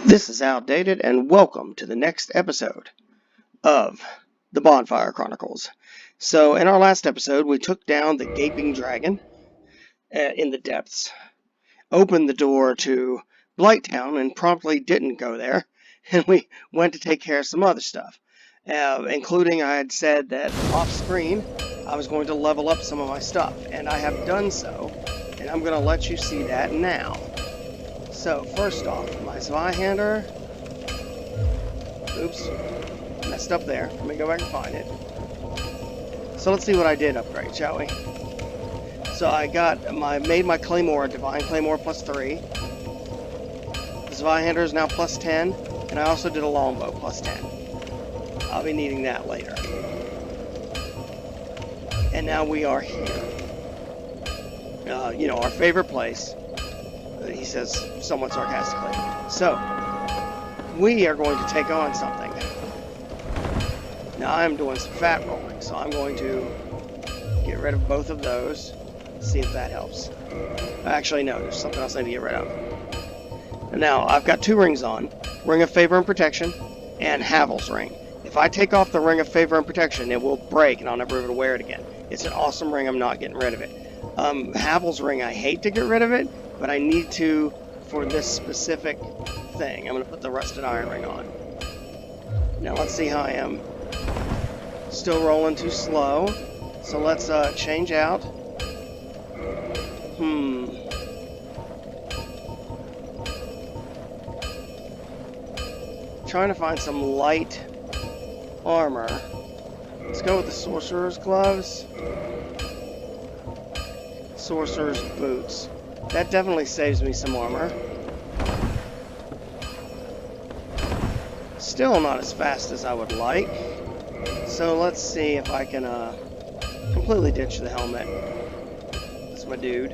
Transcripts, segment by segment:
This is outdated, and welcome to the next episode of the Bonfire Chronicles. So, in our last episode, we took down the gaping dragon in the depths, opened the door to Blighttown, and promptly didn't go there, and we went to take care of some other stuff, including I had said that off screen I was going to level up some of my stuff, and I have done so, and I'm going to let you see that now. So, first off, my Zweihander. Oops, messed up there. Let me go back and find it. So let's see what I did upgrade, shall we? So I made my Claymore a Divine Claymore +3. The Zweihander is now +10, and I also did a Longbow +10. I'll be needing that later. And now we are here. Our favorite place. He says somewhat sarcastically. So, we are going to take on something. Now I'm doing some fat rolling, so I'm going to get rid of both of those, see if that helps. Actually, no, there's something else I need to get rid of. And now, I've got two rings on, Ring of Favor and Protection, and Havel's Ring. If I take off the Ring of Favor and Protection, it will break, and I'll never be able to wear it again. It's an awesome ring, I'm not getting rid of it. Havel's Ring, I hate to get rid of it, but I need to for this specific thing. I'm going to put the Rusted Iron Ring on. Now let's see how I am. Still rolling too slow. So let's change out. Trying to find some light armor. Let's go with the Sorcerer's Gloves. Sorcerer's Boots. That definitely saves me some armor. Still not as fast as I would like. So let's see if I can completely ditch the helmet. That's my dude.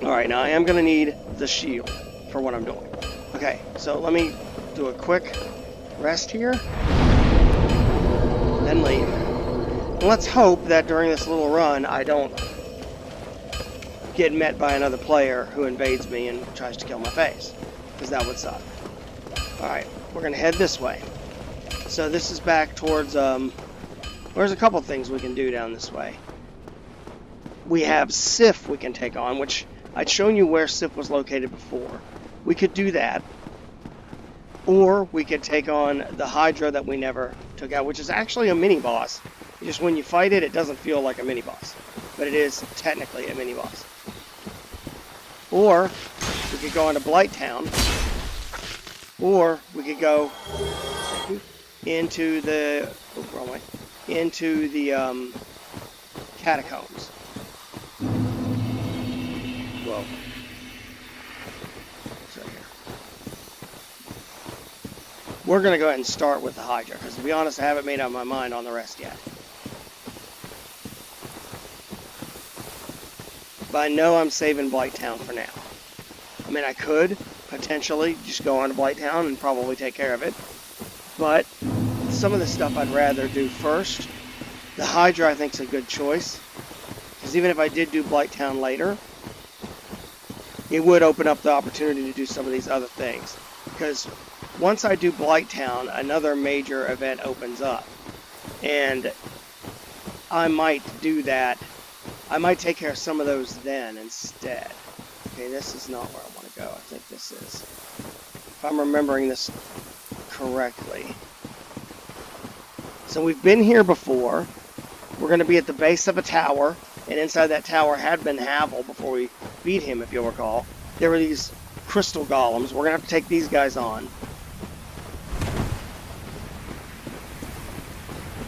Alright, now I am going to need the shield for what I'm doing. Okay, so let me do a quick rest here. Then leave. Let's hope that during this little run I don't get met by another player who invades me and tries to kill my face, because that would suck. Alright, we're going to head this way. So this is back towards, there's a couple things we can do down this way. We have Sif we can take on, which I'd shown you where Sif was located before. We could do that. Or we could take on the Hydra that we never took out, which is actually a mini-boss. Just when you fight it, it doesn't feel like a mini-boss. But it is technically a mini-boss. Or we could go into Blighttown. Or we could go into the catacombs. Whoa. So here. We're going to go ahead and start with the Hydra, because to be honest, I haven't made up my mind on the rest yet. But I know I'm saving Blighttown for now. I mean, I could potentially just go on to Blighttown and probably take care of it. But some of the stuff I'd rather do first. The Hydra, I think, is a good choice. Because even if I did do Blighttown later, it would open up the opportunity to do some of these other things. Because once I do Blighttown, another major event opens up. And I might do that. I might take care of some of those then instead. Okay, this is not where I want to go. I think this is. If I'm remembering this correctly. So we've been here before. We're going to be at the base of a tower. And inside that tower had been Havel before we beat him, if you'll recall. There were these crystal golems. We're going to have to take these guys on.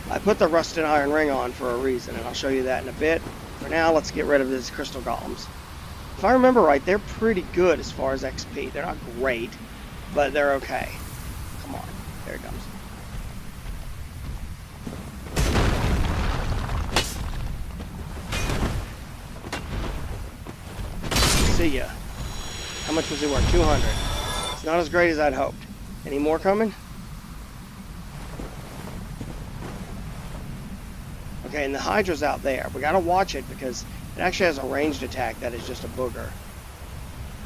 I put the Rusted Iron Ring on for a reason, and I'll show you that in a bit. For now, let's get rid of these crystal golems. If I remember right, they're pretty good as far as XP. They're not great, but they're okay. Come on. There it comes. See ya. How much was he worth? 200. It's not as great as I'd hoped. Any more coming? Okay, and the Hydra's out there. We gotta watch it because it actually has a ranged attack that is just a booger.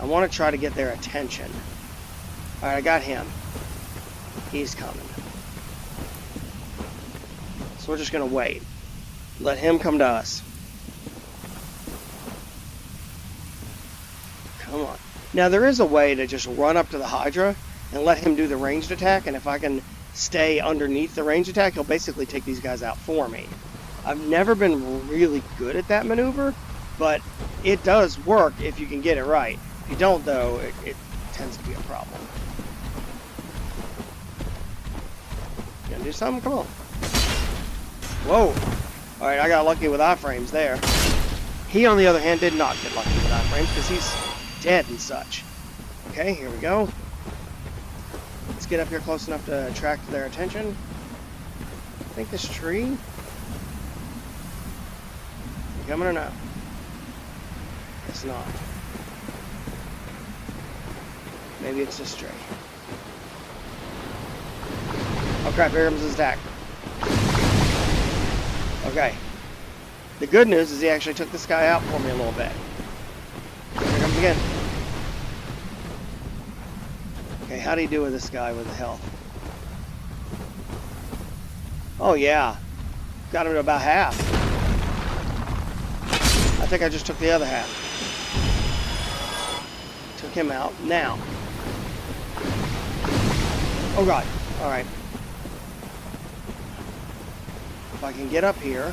I want to try to get their attention. Alright, I got him. He's coming. So we're just going to wait. Let him come to us. Come on. Now, there is a way to just run up to the Hydra and let him do the ranged attack, and if I can stay underneath the ranged attack, he'll basically take these guys out for me. I've never been really good at that maneuver, but it does work if you can get it right. If you don't, though, it tends to be a problem. You gonna do something? Come on. Whoa. Alright, I got lucky with iframes there. He, on the other hand, did not get lucky with iframes because he's dead and such. Okay, here we go. Let's get up here close enough to attract their attention. I think this tree. You coming or not? It's not. Maybe it's this tree. Oh crap, here comes his attack. Okay. The good news is he actually took this guy out for me a little bit. Here comes again. Okay, how do you do with this guy with the health? Oh yeah. Got him to about half. I think I just took the other half. Took him out. Now. Oh god. Alright. If I can get up here.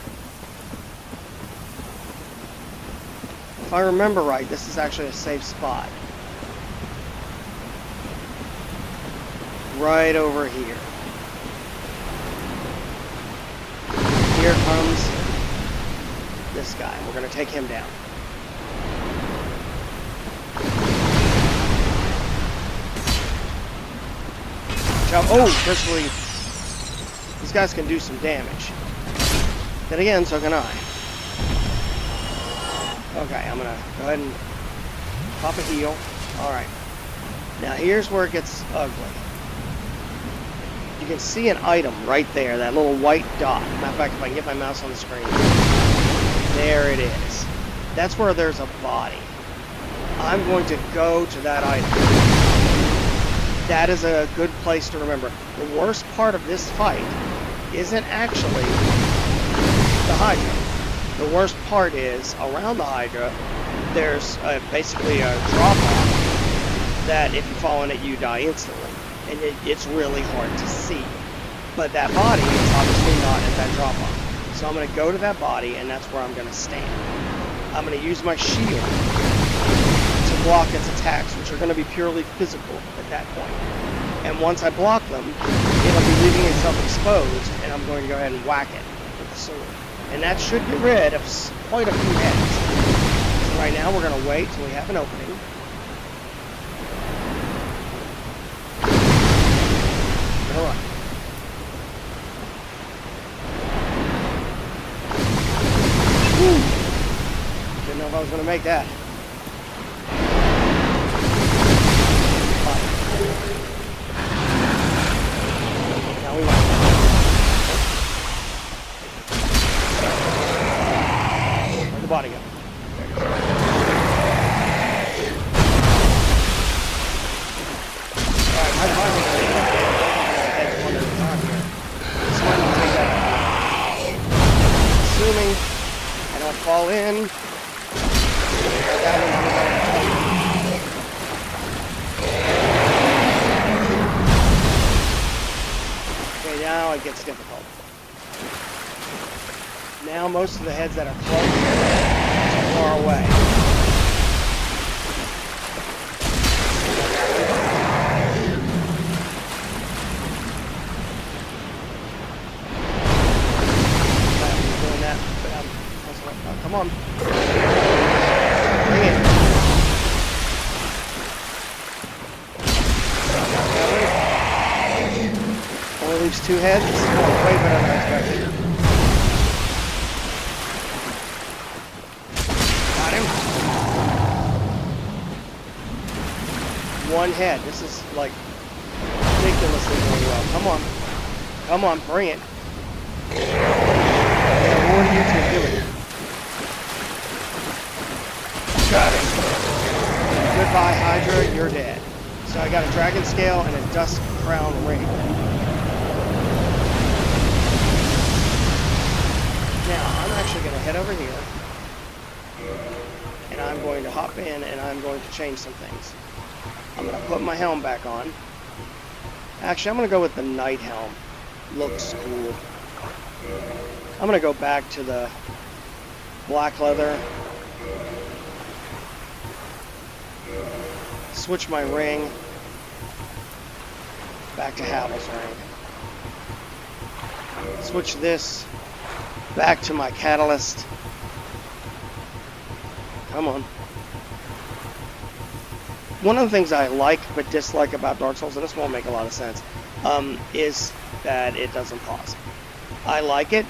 If I remember right, this is actually a safe spot. Right over here. Here comes this guy. We're going to take him down. Oh, personally, these guys can do some damage. Then again, so can I. Okay, I'm going to go ahead and pop a heal. Alright. Now here's where it gets ugly. You can see an item right there, that little white dot. Matter of fact, if I can get my mouse on the screen. There it is. That's where there's a body. I'm going to go to that item. That is a good place to remember. The worst part of this fight isn't actually the Hydra. The worst part is, around the Hydra, there's basically a drop-off that if you fall in it, you die instantly. And it's really hard to see. But that body is obviously not at that drop-off. So I'm going to go to that body, and that's where I'm going to stand. I'm going to use my shield to block its attacks, which are going to be purely physical at that point. And once I block them, it'll be leaving itself exposed, and I'm going to go ahead and whack it with the sword. And that should get rid of quite a few heads. So right now we're going to wait till we have an opening. Alright. Didn't know if I was going to make that. Now we went. Where'd the body go? There it is. Alright, my body heads one at a time here. So I'm going to take that out. Assuming I don't fall in. Okay, now it gets difficult. Now most of the heads that are close are far away. I'm doing that, but come on. Bring it. Only leaves two heads. This is going way better than I expected. Got him. One head. This is like ridiculously going well. Come on. Come on, bring it. Yeah, what are you two doing? Got it. Good Goodbye, Hydra, you're dead. So I got a dragon scale and a dust crown ring. Now, I'm actually going to head over here. And I'm going to hop in and I'm going to change some things. I'm going to put my helm back on. Actually, I'm going to go with the knight helm. Looks cool. I'm going to go back to the black leather. Switch my ring back to Havel's ring. Switch this back to my catalyst. Come on. One of the things I like but dislike about Dark Souls, and this won't make a lot of sense, is that it doesn't pause. I like it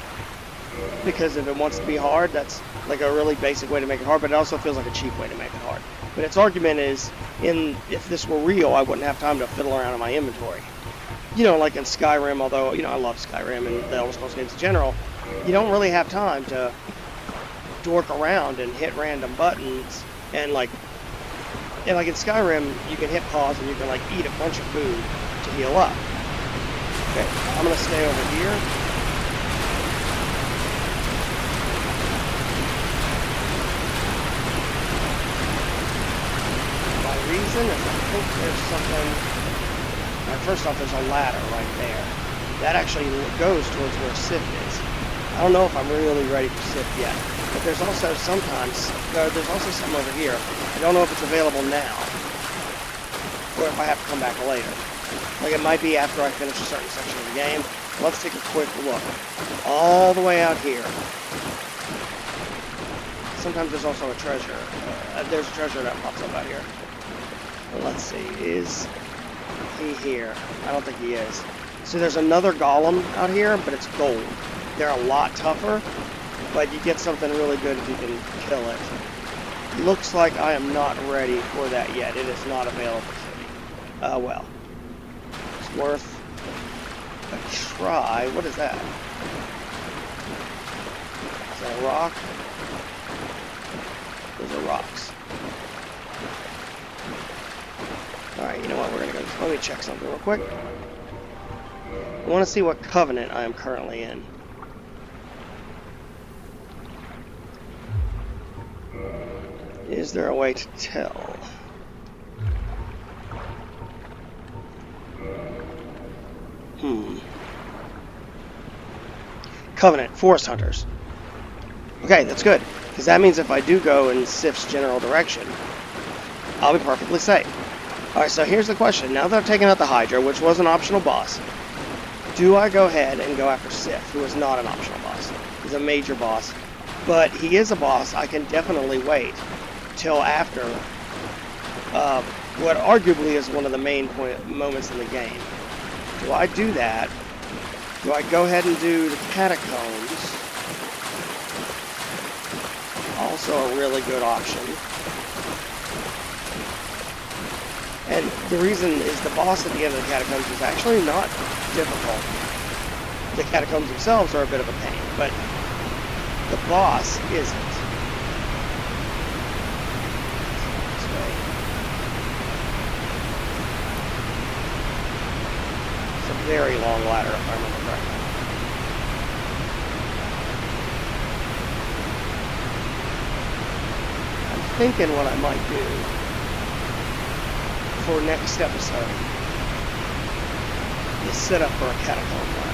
because if it wants to be hard, that's like a really basic way to make it hard, but it also feels like a cheap way to make it hard. But its argument is, if this were real, I wouldn't have time to fiddle around in my inventory. You know, like in Skyrim, although, you know, I love Skyrim and the Elder Scrolls games in general, you don't really have time to dork around and hit random buttons and like in Skyrim you can hit pause and you can like eat a bunch of food to heal up. Okay, I'm gonna stay over here. My reason is I think there's something. First off, there's a ladder right there. That actually goes towards where Sif is. I don't know if I'm really ready for Sif yet. But there's also sometimes, there's also something over here. I don't know if it's available now, or if I have to come back later. Like it might be after I finish a certain section of the game. Let's take a quick look. All the way out here. Sometimes there's also a treasure. There's a treasure that pops up out here. Let's see, is he here? I don't think he is. So there's another golem out here, but it's gold. They're a lot tougher. But you get something really good if you can kill it. Looks like I am not ready for that yet. It is not available to me. Well. It's worth a try. What is that? Is that a rock? Those are rocks. Alright, you know what? We're going to go. Let me check something real quick. I want to see what covenant I am currently in. Is there a way to tell? Covenant, Forest Hunters. Okay, that's good. Because that means if I do go in Sif's general direction, I'll be perfectly safe. Alright, so here's the question. Now that I've taken out the Hydra, which was an optional boss, do I go ahead and go after Sif, who is not an optional boss? He's a major boss. But he is a boss. I can definitely wait till after what arguably is one of the main moments in the game. Do I do that? Do I go ahead and do the catacombs? Also a really good option. And the reason is the boss at the end of the catacombs is actually not difficult. The catacombs themselves are a bit of a pain, but the boss isn't. It's a very long ladder, if I remember correctly. I'm thinking what I might do for next episode is set up for a catacomb ladder.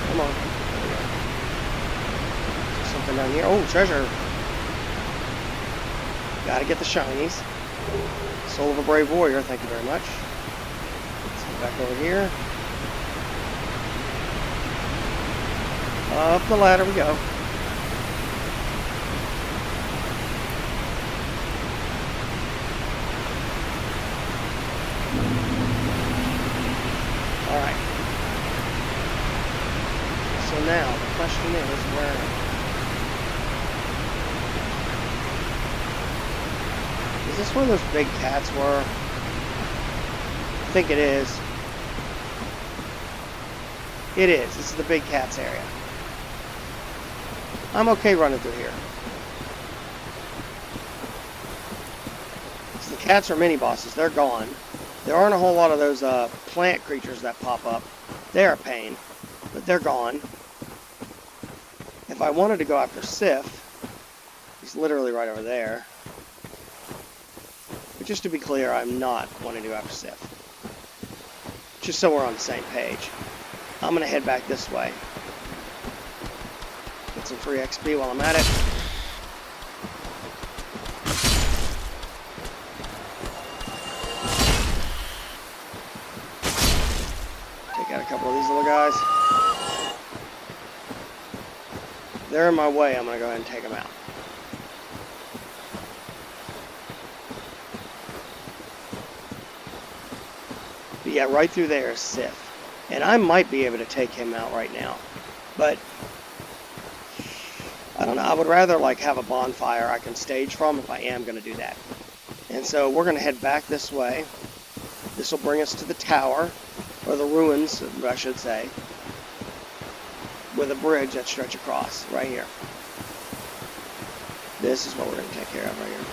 Come on. There we go. There's something down here. Oh, treasure. Gotta get the shinies. Soul of a Brave Warrior, thank you very much. Let's get back over here. Up the ladder we go. Alright. So now, the question is, where... Is this where those big cats were? I think it is. It is. This is the big cats area. I'm okay running through here. So the cats are mini bosses. They're gone. There aren't a whole lot of those plant creatures that pop up. They're a pain, but they're gone. If I wanted to go after Sif, he's literally right over there. But just to be clear, I'm not wanting to go after Sif. Just so we're on the same page. I'm going to head back this way. Get some free XP while I'm at it. Take out a couple of these little guys. If they're in my way, I'm going to go ahead and take them out. But yeah, right through there is Sif. And I might be able to take him out right now. But I don't know. I would rather like have a bonfire I can stage from if I am going to do that. And so we're going to head back this way. This will bring us to the tower, or the ruins, I should say, with a bridge that stretches across right here. This is what we're going to take care of right here.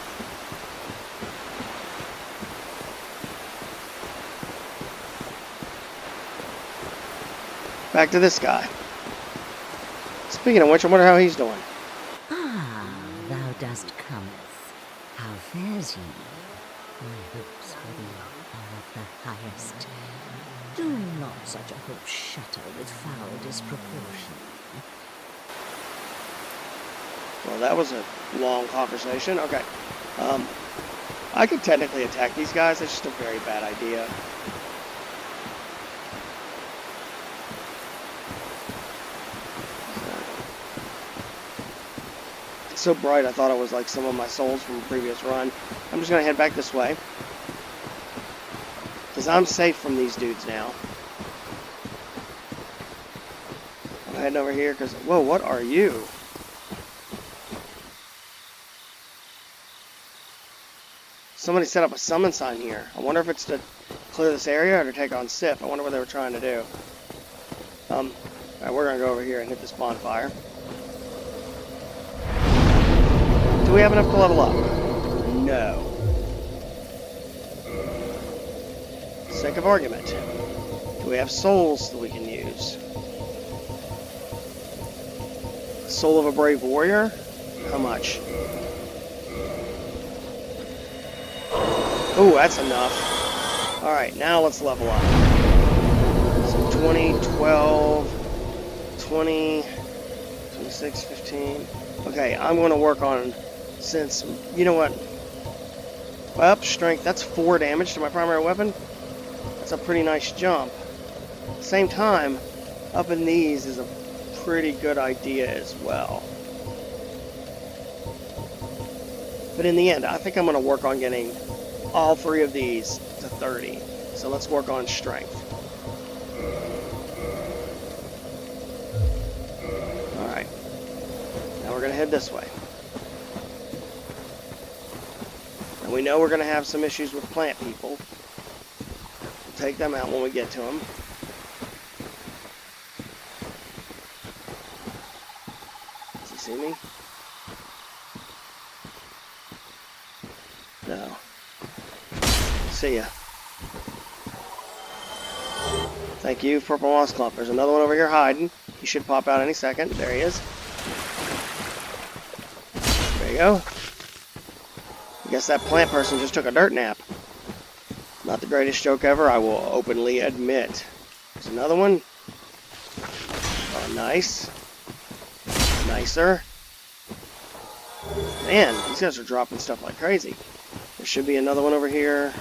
Back to this guy. Speaking of which, I wonder how he's doing. Ah, thou dost cometh. How fares ye? My hopes for thee are of the highest. Do not such a hope shatter with foul disproportion. Well, that was a long conversation. Okay. I could technically attack these guys. It's just a very bad idea. So bright, I thought it was like some of my souls from a previous run. I'm just going to head back this way. Because I'm safe from these dudes now. I'm heading over here because... Whoa, what are you? Somebody set up a summon sign here. I wonder if it's to clear this area or to take on Sif. I wonder what they were trying to do. Alright, we're going to go over here and hit this bonfire. Do we have enough to level up? No. Sake of argument. Do we have souls that we can use? Soul of a brave warrior? How much? Ooh, that's enough. Alright, now let's level up. So 20, 12, 20, 26, 15. Okay, I'm going to work on... Since, you know what, well, strength, that's 4 damage to my primary weapon. That's a pretty nice jump. At the same time, upping these is a pretty good idea as well. But in the end, I think I'm going to work on getting all 3 of these to 30. So let's work on strength. Alright. Now we're going to head this way. We know we're going to have some issues with plant people. We'll take them out when we get to them. Does he see me? No. See ya. Thank you, Purple Moss Clump. There's another one over here hiding. He should pop out any second. There he is. There you go. I guess that plant person just took a dirt nap. Not the greatest joke ever, I will openly admit. There's another one. Oh, nice. Nicer. Man, these guys are dropping stuff like crazy. There should be another one over here.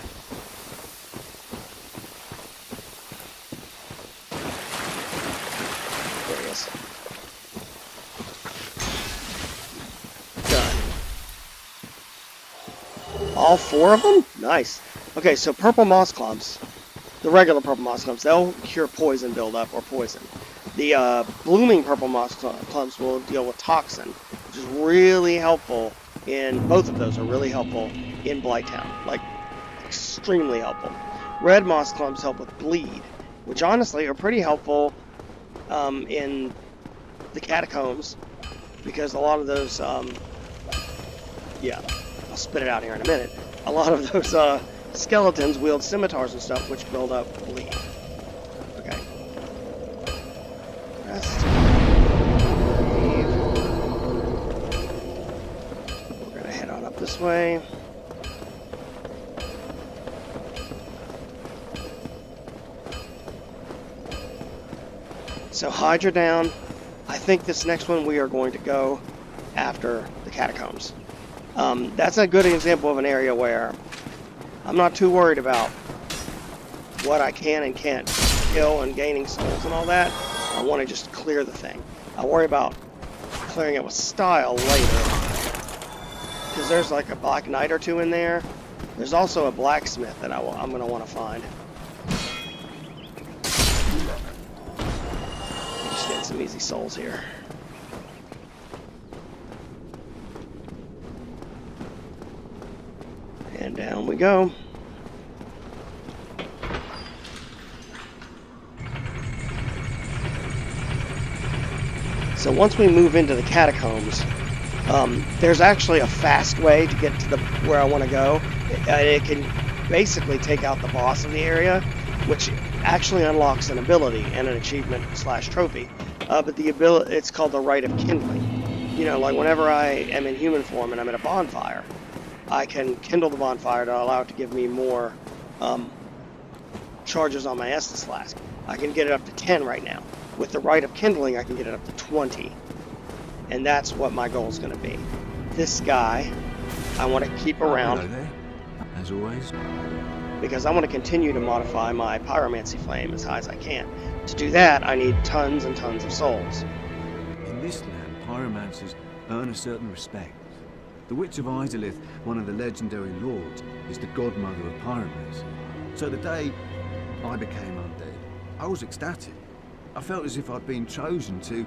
There he is. All 4 of them? Nice. Okay, so purple moss clumps The regular purple moss clumps, they'll cure poison buildup or poison. The blooming purple moss clumps will deal with toxin, which is really helpful in, both of those are really helpful in Blighttown, like extremely helpful. Red moss clumps help with bleed, which honestly are pretty helpful in the catacombs, because a lot of those, yeah, I'll spit it out here in a minute. A lot of those skeletons wield scimitars and stuff, which build up bleed. Okay. Rest. Leave. We're gonna head on up this way. So Hydra down. I think this next one we are going to go after the catacombs. That's a good example of an area where I'm not too worried about what I can and can't kill and gaining souls and all that. I want to just clear the thing. I worry about clearing it with style later, because there's like a Black Knight or two in there. There's also a blacksmith that I'm going to want to find. Just getting some easy souls here. And down we go. So once we move into the catacombs, there's actually a fast way to get to where I want to go. It can basically take out the boss of the area, which actually unlocks an ability and an achievement / trophy. But the ability, it's called the Rite of Kindling. You know, like whenever I am in human form and I'm at a bonfire, I can kindle the bonfire to allow it to give me more charges on my Estus Flask. I can get it up to 10 right now. With the Rite of Kindling, I can get it up to 20. And that's what my goal is going to be. This guy, I want to keep around. Hello there, as always. Because I want to continue to modify my pyromancy flame as high as I can. To do that, I need tons and tons of souls. In this land, pyromancers earn a certain respect. The Witch of Izalith, one of the legendary lords, is the godmother of pyromancy. So the day I became undead, I was ecstatic. I felt as if I'd been chosen to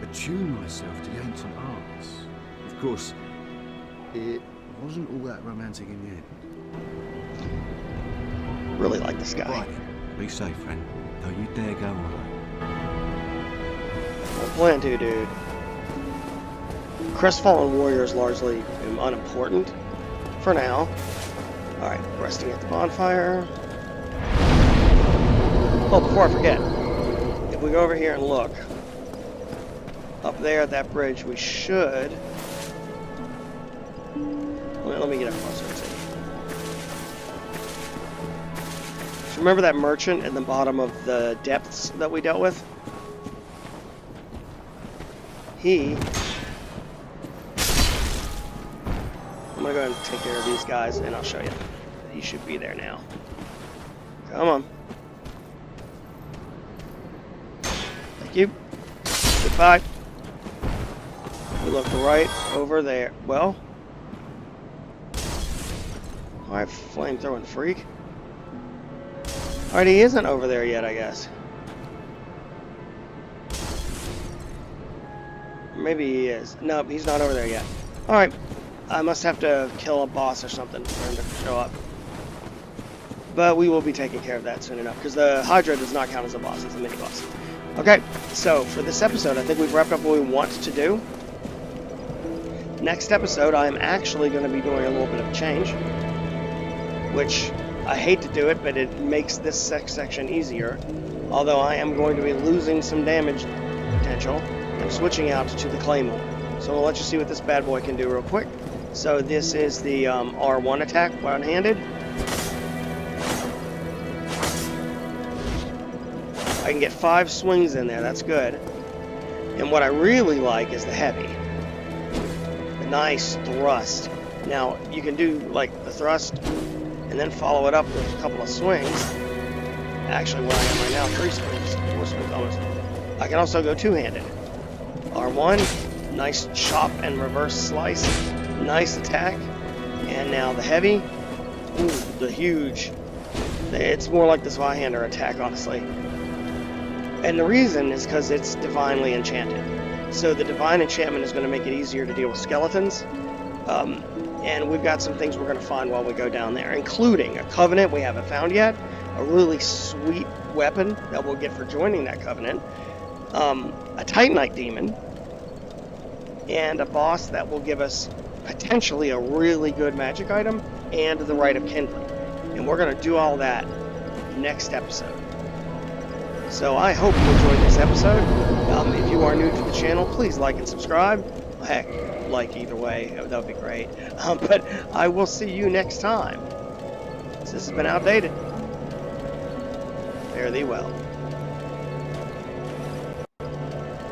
attune myself to the ancient arts. Of course, it wasn't all that romantic in the end. Really like this guy. Right, be safe, friend. Don't you dare go alone. Don't plan to, dude. Crestfallen Warrior is largely unimportant for now. Alright, resting at the bonfire. Oh, before I forget, if we go over here and look, up there at that bridge, we should... Let me get up closer and see. So remember that merchant at the bottom of the depths that we dealt with? I'm gonna go ahead and take care of these guys, and I'll show you. He should be there now. Come on. Thank you. Goodbye. We look right over there. Well. Alright, flamethrowing freak. Alright, he isn't over there yet, I guess. Maybe he is. Nope, he's not over there yet. Alright. I must have to kill a boss or something for him to show up. But we will be taking care of that soon enough, because the Hydra does not count as a boss, it's a mini-boss. Okay, so for this episode, I think we've wrapped up what we want to do. Next episode, I'm actually going to be doing a little bit of change, which I hate to do it, but it makes this section easier. Although I am going to be losing some damage potential, I'm switching out to the Claymore. So we'll let you see what this bad boy can do real quick. So this is the R1 attack, one-handed. I can get 5 swings in there, that's good. And what I really like is the heavy. The nice thrust. Now, you can do like the thrust and then follow it up with a couple of swings. Actually, where I am right now, 3 swings, 4 swings almost. I can also go two-handed. R1, nice chop and reverse slice. Nice attack. And now the heavy. Ooh, the huge It's more like the Zweihander attack, honestly. And the reason is because it's divinely enchanted. So the divine enchantment is going to make it easier to deal with skeletons. And we've got some things we're going to find while we go down there, including a covenant we haven't found yet, a really sweet weapon that we'll get for joining that covenant, a Titanite demon, and a boss that will give us potentially a really good magic item and the Rite of Kindling. And we're going to do all that next episode. So I hope you enjoyed this episode. If you are new to the channel, please like and subscribe. Heck, like either way, that would be great. But I will see you next time. This has been Outdated. Fare thee well.